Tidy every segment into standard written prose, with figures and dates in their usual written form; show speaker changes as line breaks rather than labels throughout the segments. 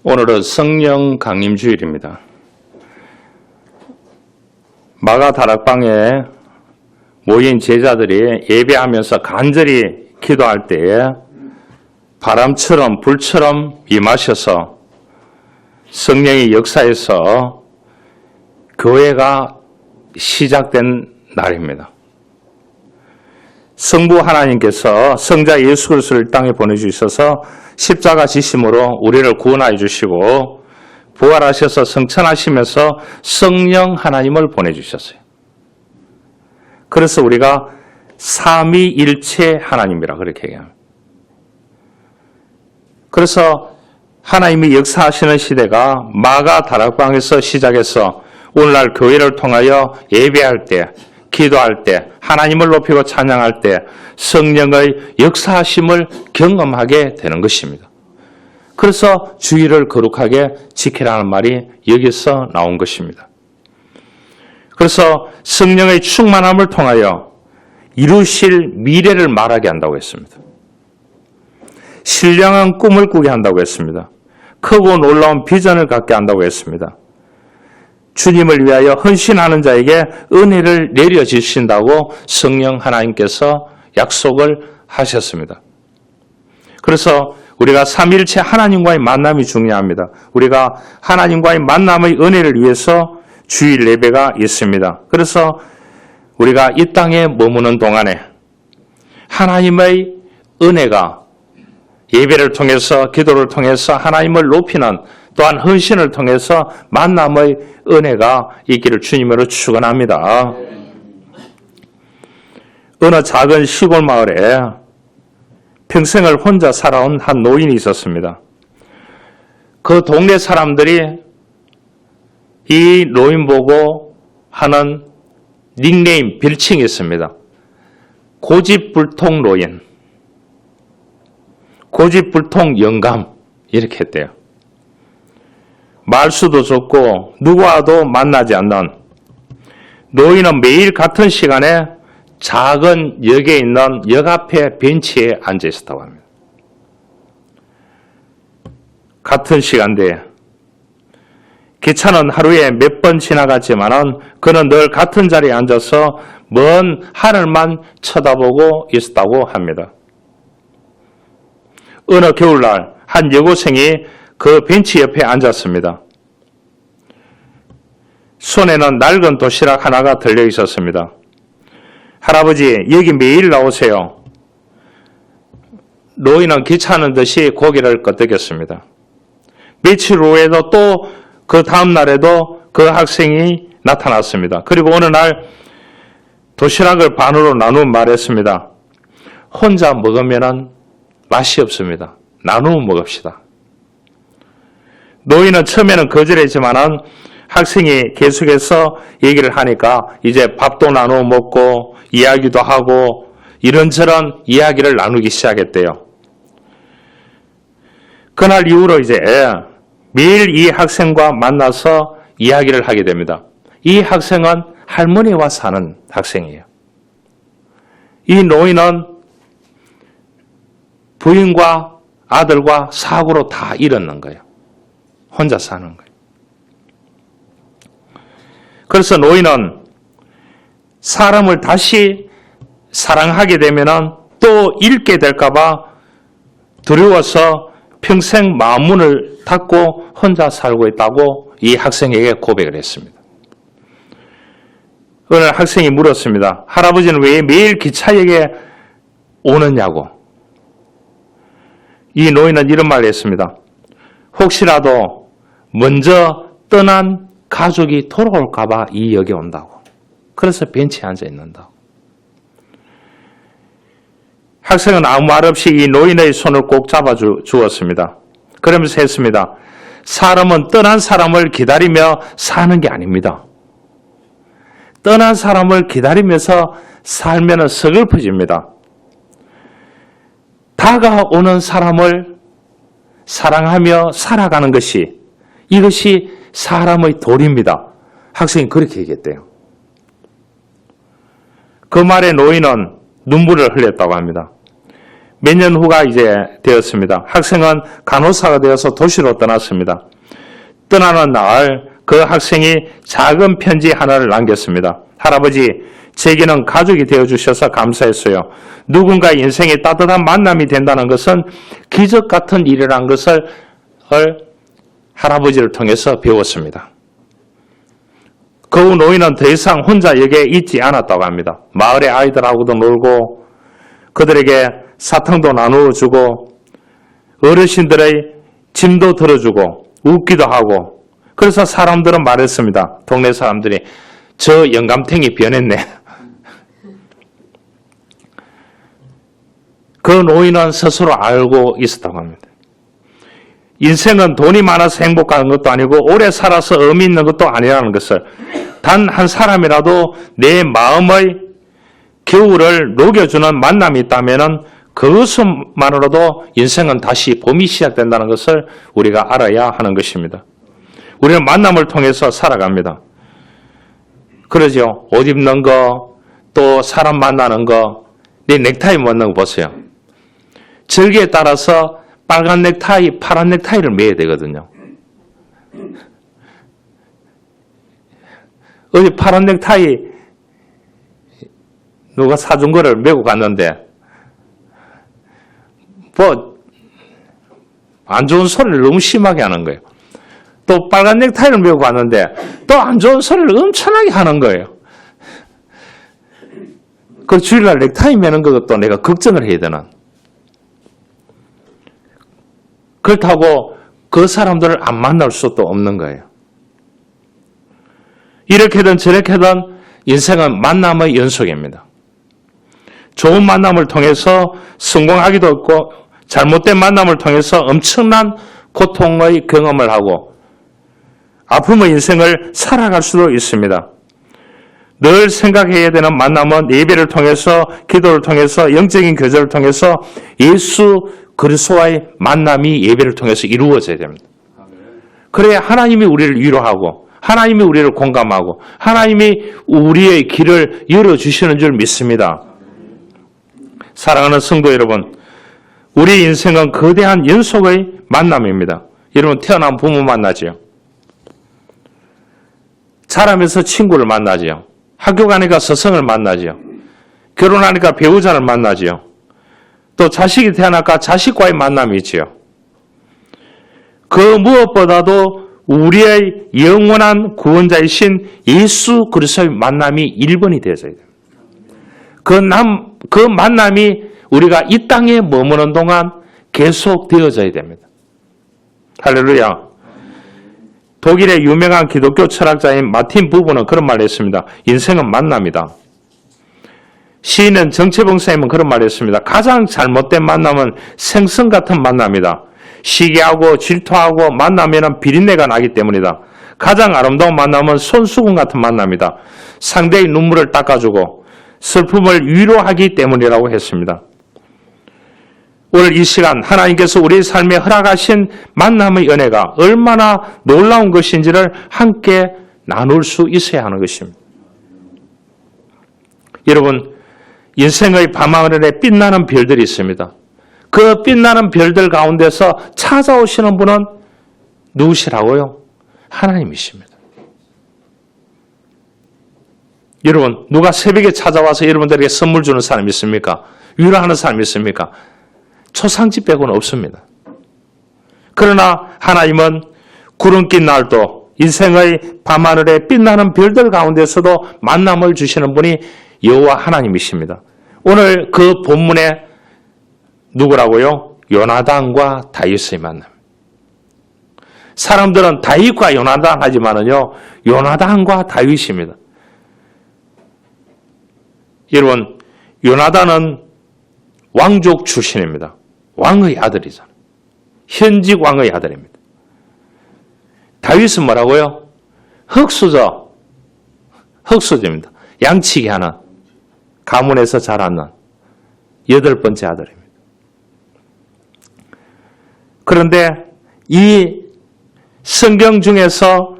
오늘은 성령 강림 주일입니다. 마가 다락방에 모인 제자들이 예배하면서 간절히 기도할 때에 바람처럼 불처럼 임하셔서 성령의 역사에서 교회가 시작된 날입니다. 성부 하나님께서 성자 예수 그리스도를 땅에 보내주셔서 십자가 지심으로 우리를 구원하여 주시고 부활하셔서 성천하시면서 성령 하나님을 보내주셨어요. 그래서 우리가 삼위일체 하나님이라 그렇게 얘기합니다. 그래서 하나님이 역사하시는 시대가 마가 다락방에서 시작해서 오늘날 교회를 통하여 예배할 때, 기도할 때, 하나님을 높이고 찬양할 때 성령의 역사하심을 경험하게 되는 것입니다. 그래서 주일을 거룩하게 지키라는 말이 여기서 나온 것입니다. 그래서 성령의 충만함을 통하여 이루실 미래를 말하게 한다고 했습니다. 신령한 꿈을 꾸게 한다고 했습니다. 크고 놀라운 비전을 갖게 한다고 했습니다. 주님을 위하여 헌신하는 자에게 은혜를 내려주신다고 성령 하나님께서 약속을 하셨습니다. 그래서 우리가 삼위일체 하나님과의 만남이 중요합니다. 우리가 하나님과의 만남의 은혜를 위해서 주일 예배가 있습니다. 그래서 우리가 이 땅에 머무는 동안에 하나님의 은혜가 예배를 통해서 기도를 통해서 하나님을 높이는 또한 헌신을 통해서 만남의 은혜가 있기를 주님으로 축원합니다. 어느 작은 시골 마을에 평생을 혼자 살아온 한 노인이 있었습니다. 그 동네 사람들이 이 노인 보고 하는 닉네임, 별칭이 있습니다. 고집불통 노인, 고집불통 영감 이렇게 했대요. 말수도 좋고 누구와도 만나지 않는 노인은 매일 같은 시간에 작은 역에 있는 역 앞에 벤치에 앉아 있었다고 합니다. 같은 시간대에 기차는 하루에 몇 번 지나갔지만은 그는 늘 같은 자리에 앉아서 먼 하늘만 쳐다보고 있었다고 합니다. 어느 겨울날 한 여고생이 그 벤치 옆에 앉았습니다. 손에는 낡은 도시락 하나가 들려 있었습니다. 할아버지, 여기 매일 나오세요. 노인은 귀찮은 듯이 고개를 끄덕였습니다. 며칠 후에도 또 그 다음 날에도 그 학생이 나타났습니다. 그리고 어느 날 도시락을 반으로 나누어 말했습니다. 혼자 먹으면 맛이 없습니다. 나누어 먹읍시다. 노인은 처음에는 거절했지만은 학생이 계속해서 얘기를 하니까 이제 밥도 나누어 먹고 이야기도 하고 이런저런 이야기를 나누기 시작했대요. 그날 이후로 이제 매일 이 학생과 만나서 이야기를 하게 됩니다. 이 학생은 할머니와 사는 학생이에요. 이 노인은 부인과 아들과 사고로 다 잃었는 거예요. 혼자 사는 거예요. 그래서 노인은 사람을 다시 사랑하게 되면 또 잃게 될까봐 두려워서 평생 마음문을 닫고 혼자 살고 있다고 이 학생에게 고백을 했습니다. 어느 학생이 물었습니다. 할아버지는 왜 매일 기차역에 오느냐고. 이 노인은 이런 말을 했습니다. 혹시라도 먼저 떠난 가족이 돌아올까봐 이 역에 온다고. 그래서 벤치에 앉아 있는다고. 학생은 아무 말 없이 이 노인의 손을 꼭 잡아 주었습니다. 그러면서 했습니다. 사람은 떠난 사람을 기다리며 사는 게 아닙니다. 떠난 사람을 기다리면서 살면 서글퍼집니다. 다가오는 사람을 사랑하며 살아가는 것이 이것이 사람의 도리입니다. 학생이 그렇게 얘기했대요. 그 말에 노인은 눈물을 흘렸다고 합니다. 몇 년 후가 이제 되었습니다. 학생은 간호사가 되어서 도시로 떠났습니다. 떠나는 날 그 학생이 작은 편지 하나를 남겼습니다. 할아버지, 제게는 가족이 되어주셔서 감사했어요. 누군가의 인생에 따뜻한 만남이 된다는 것은 기적 같은 일이라는 것을 할아버지를 통해서 배웠습니다. 그 후 노인은 더 이상 혼자 여기에 있지 않았다고 합니다. 마을의 아이들하고도 놀고 그들에게 사탕도 나누어주고 어르신들의 짐도 들어주고 웃기도 하고, 그래서 사람들은 말했습니다. 동네 사람들이 저 영감탱이 변했네. 그 노인은 스스로 알고 있었다고 합니다. 인생은 돈이 많아서 행복한 것도 아니고 오래 살아서 의미 있는 것도 아니라는 것을, 단 한 사람이라도 내 마음의 겨울을 녹여주는 만남이 있다면 그것만으로도 인생은 다시 봄이 시작된다는 것을 우리가 알아야 하는 것입니다. 우리는 만남을 통해서 살아갑니다. 그러죠. 옷 입는 거, 또 사람 만나는 거, 내 넥타이 먹는 거 보세요. 절기에 따라서 빨간 넥타이, 파란 넥타이를 매야 되거든요. 어제 파란 넥타이 누가 사준 거를 메고 갔는데 뭐 안 좋은 소리를 너무 심하게 하는 거예요. 또 빨간 넥타이를 메고 갔는데 또 안 좋은 소리를 엄청나게 하는 거예요. 그 주일날 넥타이 매는 것도 내가 걱정을 해야 되나. 그렇다고 그 사람들을 안 만날 수도 없는 거예요. 이렇게든 저렇게든 인생은 만남의 연속입니다. 좋은 만남을 통해서 성공하기도 없고 잘못된 만남을 통해서 엄청난 고통의 경험을 하고 아픔의 인생을 살아갈 수도 있습니다. 늘 생각해야 되는 만남은 예배를 통해서, 기도를 통해서, 영적인 교제를 통해서 예수 그리스도와의 만남이 예배를 통해서 이루어져야 됩니다. 그래야 하나님이 우리를 위로하고 하나님이 우리를 공감하고 하나님이 우리의 길을 열어주시는 줄 믿습니다. 사랑하는 성도 여러분, 우리 인생은 거대한 연속의 만남입니다. 여러분, 태어난 부모 만나지요. 자라면서 친구를 만나지요. 학교 가니까 스승을 만나지요. 결혼하니까 배우자를 만나지요. 또 자식이 태어나니까 자식과의 만남이 있지요. 그 무엇보다도 우리의 영원한 구원자이신 예수 그리스도의 만남이 1번이 되어야 됩니다. 그 만남이 우리가 이 땅에 머무는 동안 계속 되어져야 됩니다. 할렐루야. 독일의 유명한 기독교 철학자인 마틴 부부는 그런 말을 했습니다. 인생은 만남이다. 시인은 정채봉 선생님은 그런 말을 했습니다. 가장 잘못된 만남은 생선 같은 만남이다. 시기하고 질투하고 만나면 비린내가 나기 때문이다. 가장 아름다운 만남은 손수건 같은 만남이다. 상대의 눈물을 닦아주고 슬픔을 위로하기 때문이라고 했습니다. 오늘 이 시간 하나님께서 우리 삶에 허락하신 만남의 은혜가 얼마나 놀라운 것인지를 함께 나눌 수 있어야 하는 것입니다. 여러분, 인생의 밤하늘에 빛나는 별들이 있습니다. 그 빛나는 별들 가운데서 찾아오시는 분은 누구시라고요? 하나님이십니다. 여러분, 누가 새벽에 찾아와서 여러분들에게 선물 주는 사람이 있습니까? 위로하는 사람이 있습니까? 초상집 빼고는 없습니다. 그러나 하나님은 구름 낀 날도 인생의 밤하늘에 빛나는 별들 가운데서도 만남을 주시는 분이 여호와 하나님이십니다. 오늘 그 본문에 누구라고요? 요나단과 다윗의 만남. 사람들은 다윗과 요나단 하지만은요, 요나단과 다윗입니다. 여러분, 요나단은 왕족 출신입니다. 왕의 아들이잖아요. 현직 왕의 아들입니다. 다윗은 뭐라고요? 흑수저입니다. 양치기 하는, 가문에서 자라는 8번째 아들입니다. 그런데 이 성경 중에서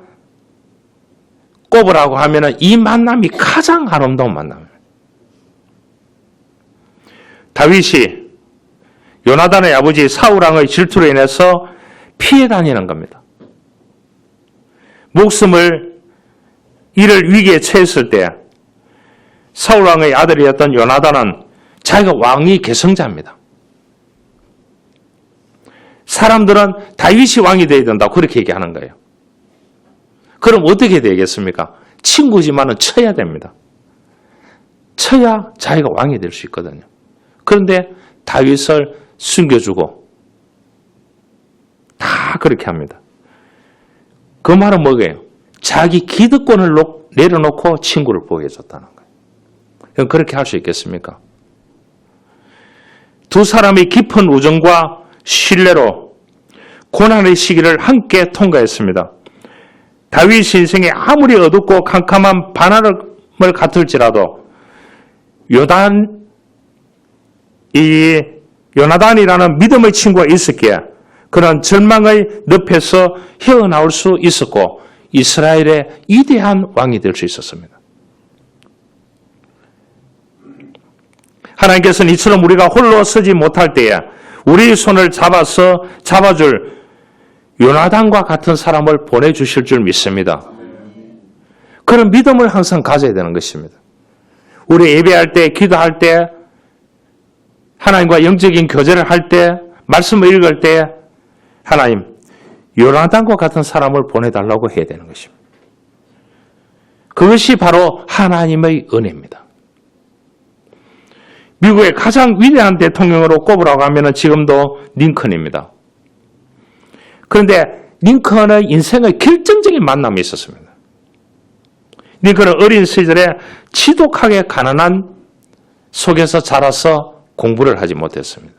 꼽으라고 하면 이 만남이 가장 아름다운 만남입니다. 다윗이 요나단의 아버지 사울왕의 질투로 인해서 피해 다니는 겁니다. 목숨을 잃을 위기에 처했을 때 사울왕의 아들이었던 요나단은 자기가 왕위 계승자입니다. 사람들은 다윗이 왕이 되어야 된다고 그렇게 얘기하는 거예요. 그럼 어떻게 되겠습니까? 친구지만은 쳐야 됩니다. 쳐야 자기가 왕이 될 수 있거든요. 그런데 다윗을 숨겨주고 다 그렇게 합니다. 그 말은 뭐예요? 자기 기득권을 내려놓고 친구를 보호해줬다는 거예요. 그렇게 할 수 있겠습니까? 두 사람의 깊은 우정과 신뢰로 고난의 시기를 함께 통과했습니다. 다윗 인생에 아무리 어둡고 캄캄한 반환을 같을지라도 요나단이라는 믿음의 친구가 있었기에 그런 절망의 늪에서 헤어나올 수 있었고 이스라엘의 위대한 왕이 될 수 있었습니다. 하나님께서는 이처럼 우리가 홀로 서지 못할 때에 우리의 손을 잡아줄 요나단과 같은 사람을 보내주실 줄 믿습니다. 그런 믿음을 항상 가져야 되는 것입니다. 우리 예배할 때, 기도할 때, 하나님과 영적인 교제를 할 때, 말씀을 읽을 때 하나님, 요나단과 같은 사람을 보내달라고 해야 되는 것입니다. 그것이 바로 하나님의 은혜입니다. 미국의 가장 위대한 대통령으로 꼽으라고 하면 지금도 링컨입니다. 그런데 링컨의 인생의 결정적인 만남이 있었습니다. 링컨은 어린 시절에 지독하게 가난한 속에서 자라서 공부를 하지 못했습니다.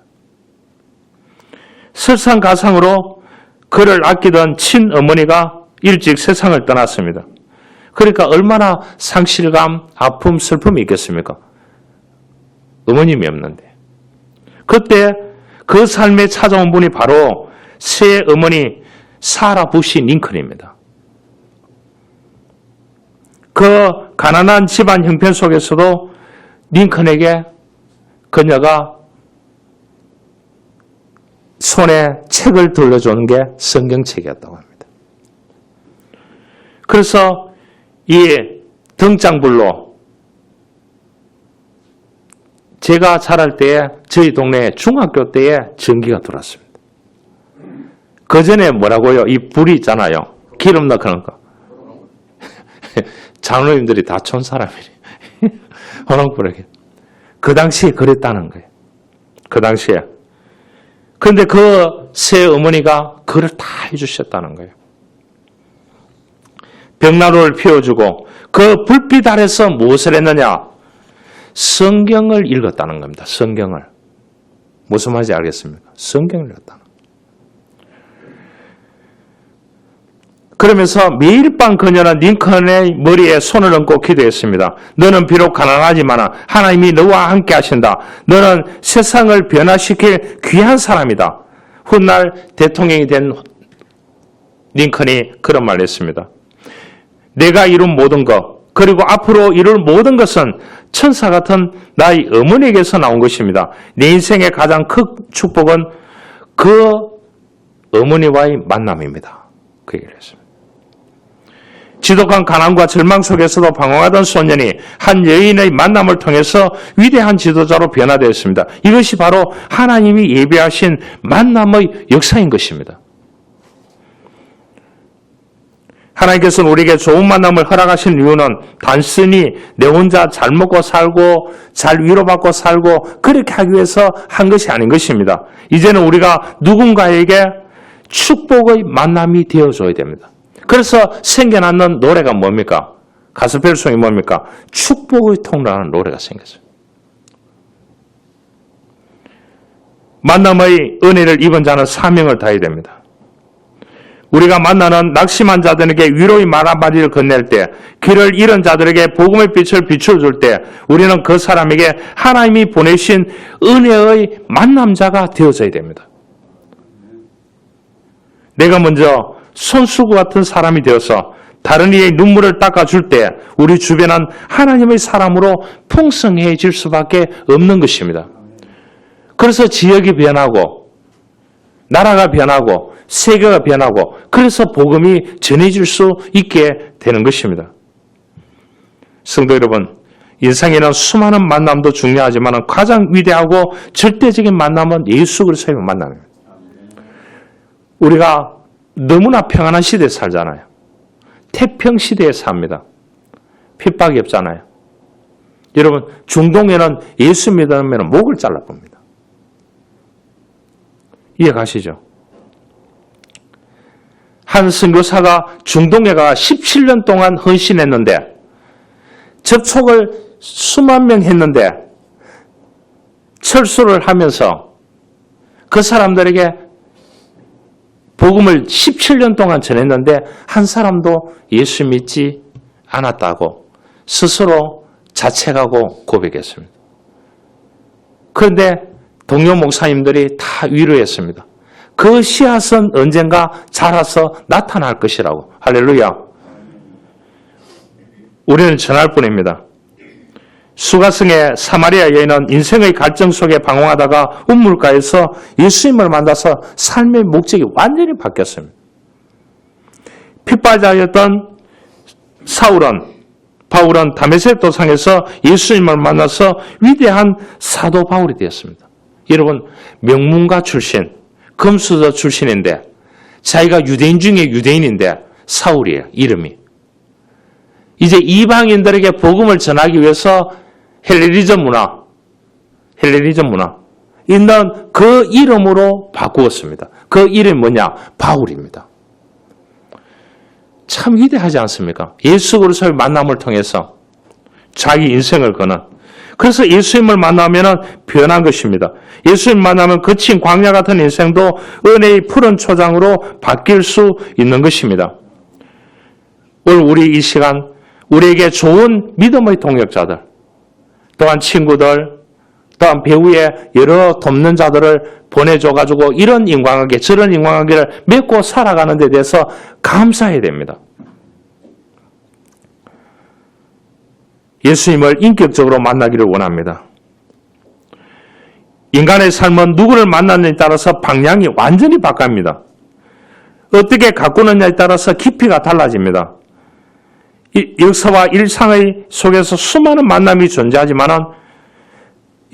설상가상으로 그를 아끼던 친어머니가 일찍 세상을 떠났습니다. 그러니까 얼마나 상실감, 아픔, 슬픔이 있겠습니까? 어머님이 없는데. 그때 그 삶에 찾아온 분이 바로 새 어머니 사라 부시 링컨입니다. 그 가난한 집안 형편 속에서도 링컨에게 그녀가 손에 책을 들려주는 게 성경책이었다고 합니다. 그래서 이 등장불로 제가 자랄 때에 저희 동네에 중학교 때에 전기가 들어왔습니다. 그 전에 뭐라고요? 이 불이 있잖아요. 기름 넣는 거. 장로님들이 다 촌 사람이래. 호롱불에게. 그 당시에 그랬다는 거예요. 그 당시에. 그런데 그 새 어머니가 그를 다 해주셨다는 거예요. 벽난로를 피워주고 그 불빛 아래서 무엇을 했느냐? 성경을 읽었다는 겁니다. 성경을. 무슨 말인지 알겠습니까? 성경을 읽었다는 거예요. 그러면서 매일 밤 그녀는 링컨의 머리에 손을 얹고 기도했습니다. 너는 비록 가난하지만 하나님이 너와 함께 하신다. 너는 세상을 변화시킬 귀한 사람이다. 훗날 대통령이 된 링컨이 그런 말을 했습니다. 내가 이룬 모든 것, 그리고 앞으로 이룰 모든 것은 천사 같은 나의 어머니에게서 나온 것입니다. 내 인생의 가장 큰 축복은 그 어머니와의 만남입니다. 그 얘기를 했습니다. 지독한 가난과 절망 속에서도 방황하던 소년이 한 여인의 만남을 통해서 위대한 지도자로 변화되었습니다. 이것이 바로 하나님이 예비하신 만남의 역사인 것입니다. 하나님께서는 우리에게 좋은 만남을 허락하신 이유는 단순히 내 혼자 잘 먹고 살고 잘 위로받고 살고 그렇게 하기 위해서 한 것이 아닌 것입니다. 이제는 우리가 누군가에게 축복의 만남이 되어줘야 됩니다. 그래서 생겨나는 노래가 뭡니까? 가스펠송이 뭡니까? 축복의 통로라는 노래가 생겼어요. 만남의 은혜를 입은 자는 사명을 다해야 됩니다. 우리가 만나는 낙심한 자들에게 위로의 말 한마디를 건넬 때, 길을 잃은 자들에게 복음의 빛을 비춰줄 때 우리는 그 사람에게 하나님이 보내신 은혜의 만남자가 되어져야 됩니다. 내가 먼저 손수구 같은 사람이 되어서 다른 이의 눈물을 닦아줄 때 우리 주변은 하나님의 사람으로 풍성해질 수밖에 없는 것입니다. 그래서 지역이 변하고 나라가 변하고 세계가 변하고 그래서 복음이 전해질 수 있게 되는 것입니다. 성도 여러분, 인생에는 수많은 만남도 중요하지만 가장 위대하고 절대적인 만남은 예수 그리스도의 만남입니다. 우리가 너무나 평안한 시대에 살잖아요. 태평 시대에 삽니다. 핍박이 없잖아요. 여러분, 중동에는 예수 믿으면 목을 잘라봅니다. 이해 가시죠? 한 선교사가 중동에 가 17년 동안 헌신했는데 접촉을 수만 명 했는데 철수를 하면서 그 사람들에게 복음을 17년 동안 전했는데 한 사람도 예수 믿지 않았다고 스스로 자책하고 고백했습니다. 그런데 동료 목사님들이 다 위로했습니다. 그 씨앗은 언젠가 자라서 나타날 것이라고. 할렐루야. 우리는 전할 뿐입니다. 수가성의 사마리아 여인은 인생의 갈증 속에 방황하다가 우물가에서 예수님을 만나서 삶의 목적이 완전히 바뀌었습니다. 핍박자였던 바울은 다메섹 도상에서 예수님을 만나서 위대한 사도 바울이 되었습니다. 여러분, 명문가 출신, 금수저 출신인데 자기가 유대인 중에 유대인인데 사울이에요. 이름이. 이제 이방인들에게 복음을 전하기 위해서 헬레니즘 문화 있는 그 이름으로 바꾸었습니다. 그 이름이 뭐냐? 바울입니다. 참 위대하지 않습니까? 예수 그리스도의 만남을 통해서 자기 인생을 거는. 그래서 예수님을 만나면 변한 것입니다. 예수님 만나면 거친 광야 같은 인생도 은혜의 푸른 초장으로 바뀔 수 있는 것입니다. 오늘 우리 이 시간 우리에게 좋은 믿음의 동역자들, 또한 친구들, 또한 배후에 여러 돕는 자들을 보내줘가지고 이런 인간관계, 저런 인간관계를 맺고 살아가는 데 대해서 감사해야 됩니다. 예수님을 인격적으로 만나기를 원합니다. 인간의 삶은 누구를 만나느냐에 따라서 방향이 완전히 바뀝니다. 어떻게 가꾸느냐에 따라서 깊이가 달라집니다. 역사와 일상의 속에서 수많은 만남이 존재하지만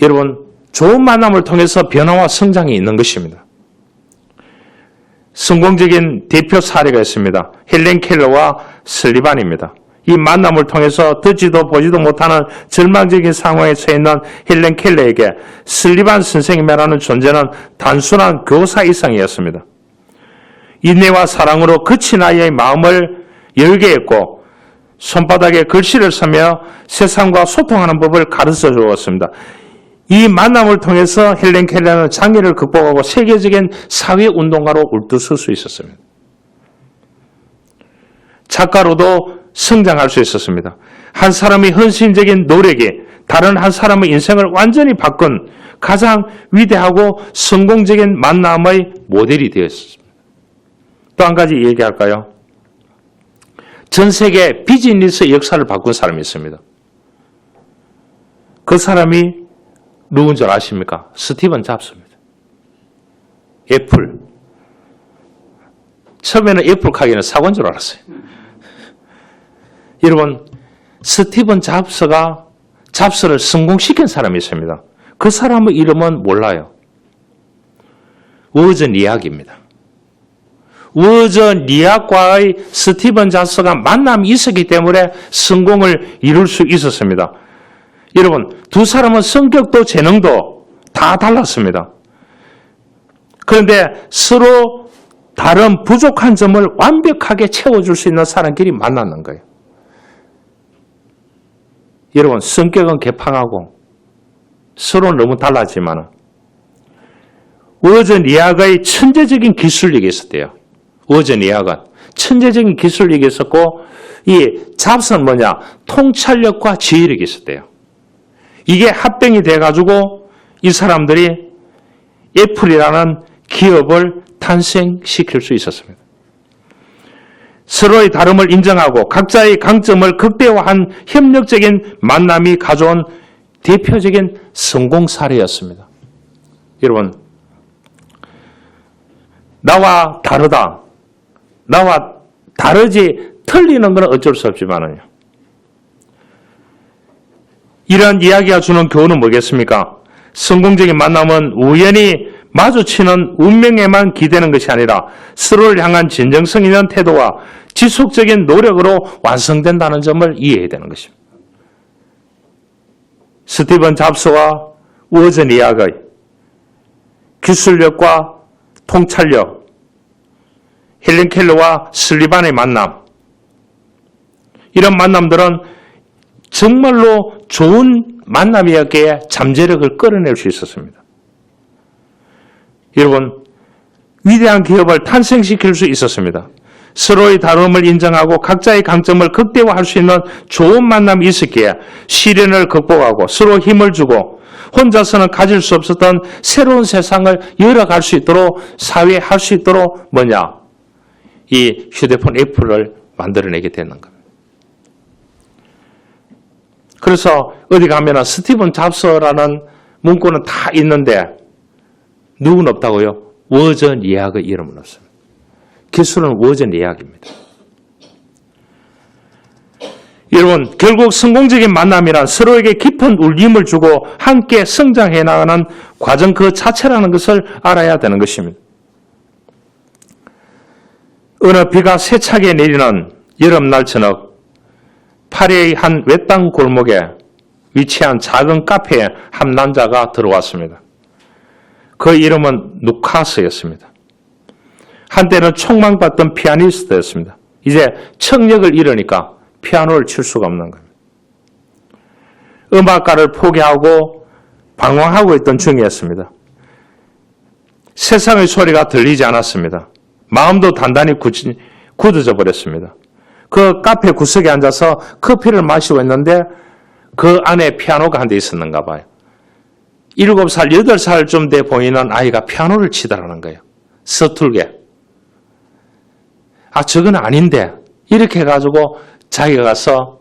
여러분, 좋은 만남을 통해서 변화와 성장이 있는 것입니다. 성공적인 대표 사례가 있습니다. 헬렌 켈러와 설리반입니다. 이 만남을 통해서 듣지도 보지도 못하는 절망적인 상황에 처해 있는 헬렌 켈러에게 설리반 선생님이라는 존재는 단순한 교사 이상이었습니다. 인내와 사랑으로 거친 아이의 마음을 열게 했고 손바닥에 글씨를 쓰며 세상과 소통하는 법을 가르쳐 주었습니다. 이 만남을 통해서 헬렌 켈러는 장애를 극복하고 세계적인 사회운동가로 울두설 수 있었습니다. 작가로도 성장할 수 있었습니다. 한 사람의 헌신적인 노력이 다른 한 사람의 인생을 완전히 바꾼 가장 위대하고 성공적인 만남의 모델이 되었습니다. 또 한 가지 얘기할까요? 전 세계 비즈니스 역사를 바꾼 사람이 있습니다. 그 사람이 누군 줄 아십니까? 스티븐 잡스입니다. 애플. 처음에는 애플 가게는 사고인 줄 알았어요. 여러분, 스티븐 잡스가 잡스를 성공시킨 사람이 있습니다. 그 사람의 이름은 몰라요. 워즈니악입니다. 워즈니악과의 스티븐 잡스가 만남이 있었기 때문에 성공을 이룰 수 있었습니다. 여러분, 두 사람은 성격도 재능도 다 달랐습니다. 그런데 서로 다른 부족한 점을 완벽하게 채워줄 수 있는 사람끼리 만났는 거예요. 여러분, 성격은 개판하고 서로 너무 달랐지만 워즈니악의 천재적인 기술력이 있었대요. 워즈니악은 천재적인 기술력이 있었고 이 잡스는 뭐냐? 통찰력과 지휘력이 있었대요. 이게 합병이 돼가지고 이 사람들이 애플이라는 기업을 탄생시킬 수 있었습니다. 서로의 다름을 인정하고 각자의 강점을 극대화한 협력적인 만남이 가져온 대표적인 성공 사례였습니다. 여러분, 나와 다르다. 나와 다르지 틀리는 건 어쩔 수 없지만은요. 이런 이야기가 주는 교훈은 뭐겠습니까? 성공적인 만남은 우연히 마주치는 운명에만 기대는 것이 아니라 서로를 향한 진정성 있는 태도와 지속적인 노력으로 완성된다는 점을 이해해야 되는 것입니다. 스티븐 잡스와 워즈니악의 기술력과 통찰력, 헬렌 켈러와 슬리반의 만남, 이런 만남들은 정말로 좋은 만남이었기에 잠재력을 끌어낼 수 있었습니다. 여러분, 위대한 기업을 탄생시킬 수 있었습니다. 서로의 다름을 인정하고 각자의 강점을 극대화할 수 있는 좋은 만남이 있었기에 시련을 극복하고 서로 힘을 주고 혼자서는 가질 수 없었던 새로운 세상을 열어갈 수 있도록 사회에 할 수 있도록 이 휴대폰 애플을 만들어내게 되는 겁니다. 그래서 어디 가면 스티븐 잡스라는 문구는 다 있는데 누구는 없다고요? 워즈니악의 이름은 없습니다. 기술은 워즈니악입니다. 여러분, 결국 성공적인 만남이란 서로에게 깊은 울림을 주고 함께 성장해 나가는 과정 그 자체라는 것을 알아야 되는 것입니다. 어느 비가 세차게 내리는 여름날 저녁, 파리의 한 외딴 골목에 위치한 작은 카페에 한 남자가 들어왔습니다. 그 이름은 루카스였습니다. 한때는 촉망받던 피아니스트였습니다. 이제 청력을 잃으니까 피아노를 칠 수가 없는 겁니다. 음악가를 포기하고 방황하고 있던 중이었습니다. 세상의 소리가 들리지 않았습니다. 마음도 단단히 굳어져 버렸습니다. 그 카페 구석에 앉아서 커피를 마시고 있는데 그 안에 피아노가 한 대 있었는가 봐요. 7살, 8살쯤 돼 보이는 아이가 피아노를 치더라는 거예요. 서툴게. 저건 아닌데. 이렇게 해가지고 자기가 가서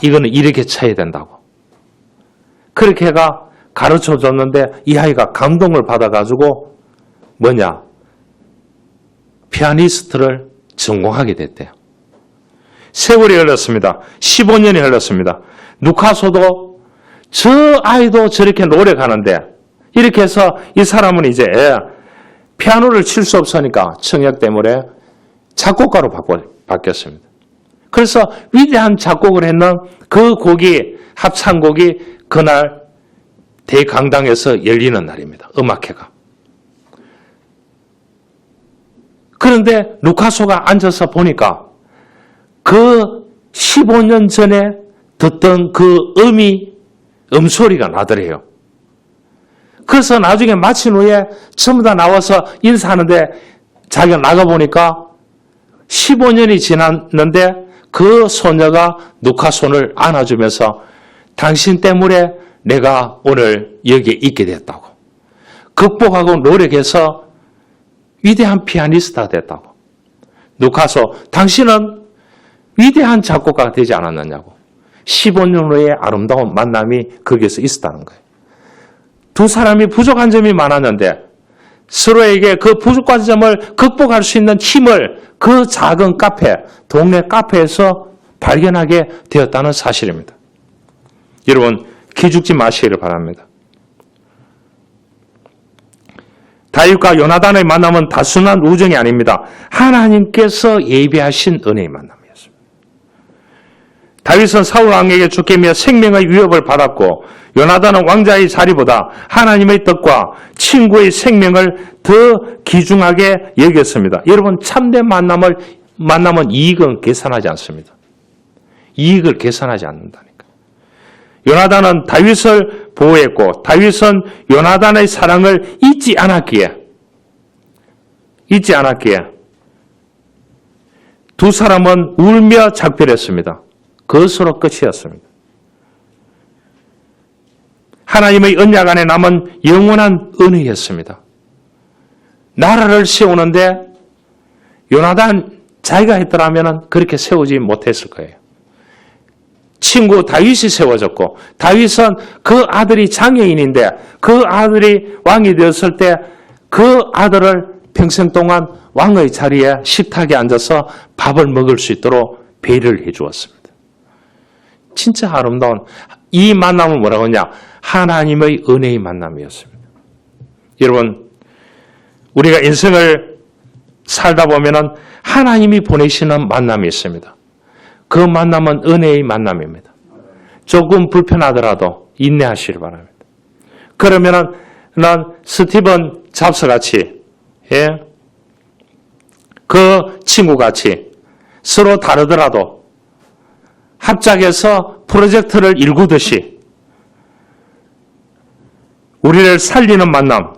이거는 이렇게 쳐야 된다고. 그렇게 해가 가르쳐 줬는데 이 아이가 감동을 받아가지고 피아니스트를 전공하게 됐대요. 세월이 흘렀습니다. 15년이 흘렀습니다. 루카소도 저 아이도 저렇게 노력하는데 이렇게 해서 이 사람은 이제 피아노를 칠 수 없으니까 청력 때문에 작곡가로 바뀌었습니다. 그래서 위대한 작곡을 했는 그 곡이 합창곡이 그날 대강당에서 열리는 날입니다. 음악회가. 그런데 루카소가 앉아서 보니까 그 15년 전에 듣던 그 음소리가 나더래요. 그래서 나중에 마친 후에 전부 다 나와서 인사하는데 자기가 나가보니까 15년이 지났는데 그 소녀가 루카손을 안아주면서 당신 때문에 내가 오늘 여기에 있게 됐다고. 극복하고 노력해서 위대한 피아니스트가 됐다고. 루카소, 당신은 위대한 작곡가가 되지 않았느냐고. 15년 후에 아름다운 만남이 거기에서 있었다는 거예요. 두 사람이 부족한 점이 많았는데 서로에게 그 부족한 점을 극복할 수 있는 힘을 그 작은 카페, 동네 카페에서 발견하게 되었다는 사실입니다. 여러분, 기죽지 마시기를 바랍니다. 다윗과 요나단의 만남은 단순한 우정이 아닙니다. 하나님께서 예비하신 은혜의 만남이었습니다. 다윗은 사울 왕에게 죽게 생명의 위협을 받았고 요나단은 왕자의 자리보다 하나님의 뜻과 친구의 생명을 더 귀중하게 여겼습니다. 여러분, 참된 만남은 이익은 계산하지 않습니다. 이익을 계산하지 않는다니까. 요나단은 다윗을 보호했고 다윗은 요나단의 사랑을 잊지 않았기에 두 사람은 울며 작별했습니다. 그것으로 끝이었습니다. 하나님의 언약 안에 남은 영원한 은혜였습니다. 나라를 세우는데 요나단 자기가 했더라면 그렇게 세우지 못했을 거예요. 친구 다윗이 세워졌고, 다윗은 그 아들이 장애인인데 그 아들이 왕이 되었을 때 그 아들을 평생 동안 왕의 자리에 식탁에 앉아서 밥을 먹을 수 있도록 배려를 해 주었습니다. 진짜 아름다운 이 만남은 뭐라고 하냐? 하나님의 은혜의 만남이었습니다. 여러분, 우리가 인생을 살다 보면은 하나님이 보내시는 만남이 있습니다. 그 만남은 은혜의 만남입니다. 조금 불편하더라도 인내하시기 바랍니다. 그러면은 난 스티븐 잡스 같이, 그 친구 같이 서로 다르더라도 합작해서 프로젝트를 일구듯이 우리를 살리는 만남,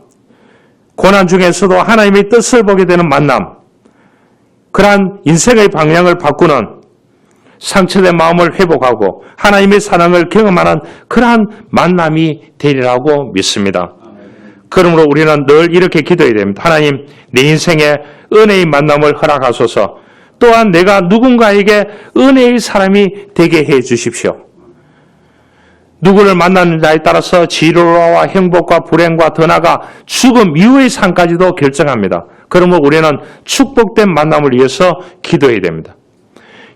고난 중에서도 하나님의 뜻을 보게 되는 만남, 그러한 인생의 방향을 바꾸는 상처된 마음을 회복하고 하나님의 사랑을 경험하는 그러한 만남이 되리라고 믿습니다. 그러므로 우리는 늘 이렇게 기도해야 됩니다. 하나님, 내 인생에 은혜의 만남을 허락하소서. 또한 내가 누군가에게 은혜의 사람이 되게 해 주십시오. 누구를 만나느냐에 따라서 지루와 행복과 불행과 더 나아가 죽음 이후의 삶까지도 결정합니다. 그러므로 우리는 축복된 만남을 위해서 기도해야 됩니다.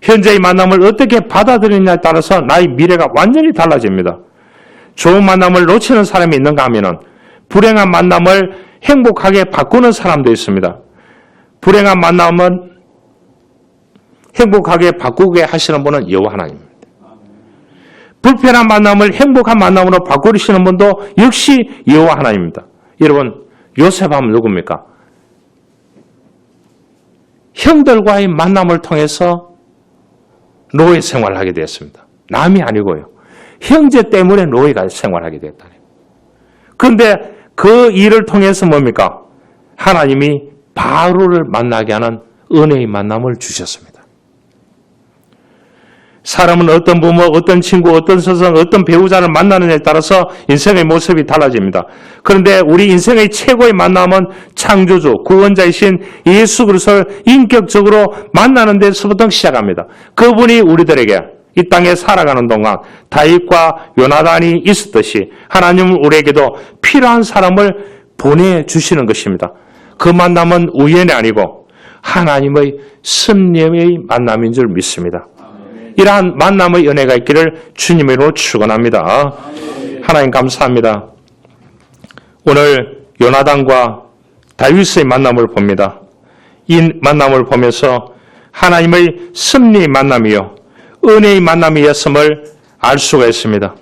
현재의 만남을 어떻게 받아들이느냐에 따라서 나의 미래가 완전히 달라집니다. 좋은 만남을 놓치는 사람이 있는가 하면은 불행한 만남을 행복하게 바꾸는 사람도 있습니다. 불행한 만남은 행복하게 바꾸게 하시는 분은 여호와 하나님입니다. 불편한 만남을 행복한 만남으로 바꾸시는 분도 역시 여호와 하나님입니다. 여러분, 요셉 하면 누굽니까? 형들과의 만남을 통해서 노예 생활을 하게 되었습니다. 남이 아니고요. 형제 때문에 노예가 생활하게 되었다. 그런데 그 일을 통해서 뭡니까? 하나님이 바로를 만나게 하는 은혜의 만남을 주셨습니다. 사람은 어떤 부모, 어떤 친구, 어떤 스승, 어떤 배우자를 만나느냐에 따라서 인생의 모습이 달라집니다. 그런데 우리 인생의 최고의 만남은 창조주, 구원자이신 예수 그리스도를 인격적으로 만나는 데서부터 시작합니다. 그분이 우리들에게 이 땅에 살아가는 동안 다윗과 요나단이 있었듯이 하나님은 우리에게도 필요한 사람을 보내주시는 것입니다. 그 만남은 우연이 아니고 하나님의 섭리의 만남인 줄 믿습니다. 이러한 만남의 은혜가 있기를 주님으로 축원합니다. 하나님 감사합니다. 오늘 요나단과 다윗의 만남을 봅니다. 이 만남을 보면서 하나님의 섭리의 만남이요 은혜의 만남이었음을 알 수가 있습니다.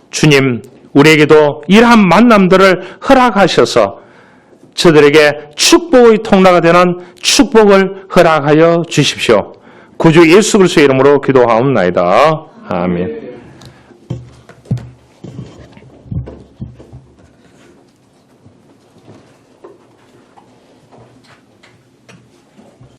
주님, 우리에게도 이러한 만남들을 허락하셔서 저들에게 축복의 통로가 되는 축복을 허락하여 주십시오. 구주 예수 그리스도의 이름으로 기도하옵나이다. 아멘.